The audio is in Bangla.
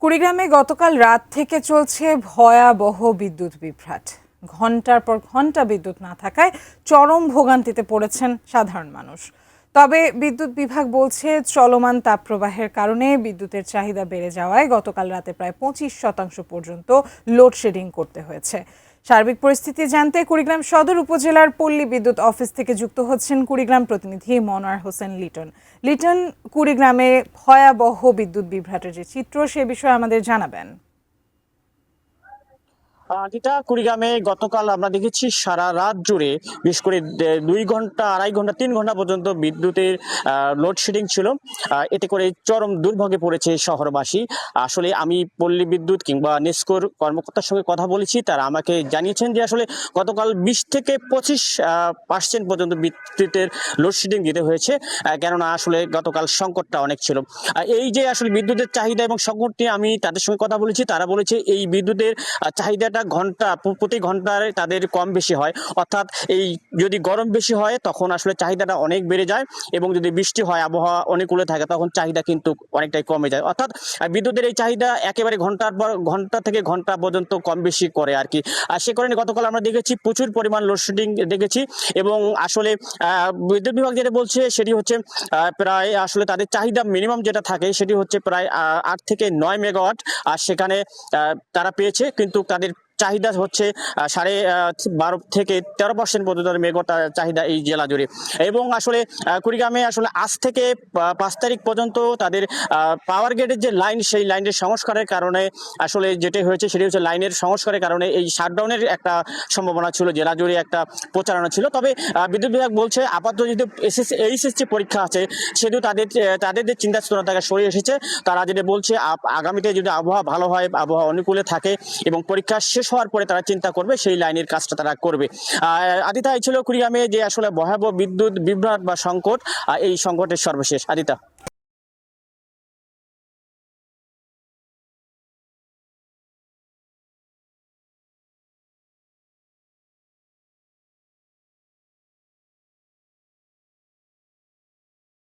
কুড়িগ্রামে গতকাল রাত থেকে চলছে ভয়াবহ বিদ্যুৎ বিভ্রাট। ঘন্টার পর ঘন্টা বিদ্যুৎ না থাকায় চরম ভোগান্তিতে পড়েছেন সাধারণ মানুষ। তবে বিদ্যুৎ বিভাগ বলছে চলমান তাপপ্রবাহের কারণে বিদ্যুতের চাহিদা বেড়ে যাওয়ায় গতকাল রাতে প্রায় 25% পর্যন্ত লোডশেডিং করতে হয়েছে। সার্বিক পরিস্থিতি জানতে কুড়িগ্রাম সদর উপজেলার পল্লী বিদ্যুৎ অফিস থেকে যুক্ত হচ্ছেন কুড়িগ্রাম প্রতিনিধি মনোয়ার হোসেন লিটন। লিটন, কুড়িগ্রামে ভয়াবহ বিদ্যুৎ বিভ্রাটের যে চিত্র সে বিষয়ে আমাদের জানাবেন। যেটা কুড়িগ্রামে গতকাল আমরা দেখেছি সারা রাত জুড়ে বিশেষ করে 2 ঘন্টা, 2.5 ঘন্টা, 3 ঘন্টা পর্যন্ত বিদ্যুতের লোডশেডিং ছিল। এতে করে চরম দুর্ভোগে পড়েছে শহরবাসী। আসলে আমি পল্লী বিদ্যুৎ কিংবা নেসকোর কর্মকর্তার সঙ্গে কথা বলেছি, তারা আমাকে জানিয়েছেন যে আসলে গতকাল 20 থেকে 25% পর্যন্ত বিদ্যুতের লোডশেডিং দিতে হয়েছে, কেননা আসলে গতকাল সংকটটা অনেক ছিল। এই যে আসলে বিদ্যুতের চাহিদা এবং সংকট নিয়ে আমি তাদের সঙ্গে কথা বলেছি, তারা বলেছে এই বিদ্যুতের চাহিদা প্রতি ঘন্টায় তাদের কম বেশি হয়, অর্থাৎ এই যদি গরম বেশি হয় তখন আসলে চাহিদাটা অনেক বেড়ে যায়, এবং যদি বৃষ্টি হয় আবহাওয়া অনুকূলে থাকে তখন চাহিদা কিন্তু অনেকটাই কমে যায়। অর্থাৎ বিদ্যুতের এই চাহিদা একেবারে ঘন্টার পর ঘন্টা থেকে ঘন্টা পর্যন্ত কম বেশি করে আর কি। আর সে কারণে গতকাল আমরা দেখেছি প্রচুর পরিমাণ লোডশেডিং দেখেছি, এবং আসলে বিদ্যুৎ বিভাগ যেটা বলছে সেটি হচ্ছে প্রায় আসলে তাদের চাহিদা মিনিমাম যেটা থাকে সেটি হচ্ছে প্রায় 8 থেকে 9 মেগাওয়াট। আর সেখানে তারা পেয়েছে, কিন্তু তাদের চাহিদা হচ্ছে 12.5 থেকে 13% পর্যন্ত মেগাওয়াট চাহিদা এই জেলা জুড়ে। এবং আসলে কুড়িগ্রামে আসলে আজ থেকে 5 তারিখ পর্যন্ত তাদের পাওয়ার গ্রিডের যে লাইন, সেই লাইনের সংস্কারের কারণে আসলে যেটা হয়েছে সেটি হচ্ছে লাইনের সংস্কারের কারণে এই শাটডাউনের একটা সম্ভাবনা ছিল, জেলা জুড়ে একটা প্রচারণা ছিল। তবে বিদ্যুৎ বিভাগ বলছে আপাতত যেহেতু এইচএসসি পরীক্ষা আছে সেহেতু তাদের যে চিন্তা চেতনা থেকে সরে এসেছে। তারা যেটা বলছে আগামীতে যদি আবহাওয়া ভালো হয়, আবহাওয়া অনুকূলে থাকে এবং পরীক্ষা শেষ হওয়ার পরে তারা চিন্তা করবে, সেই লাইনের কাজটা তারা করবে। আদিতা, এই ছিল কুড়িগ্রামে যে আসলে ভয়াবহ বিদ্যুৎ বিভ্রাট বা সংকট, এই সংকটের সর্বশেষ। আদিতা।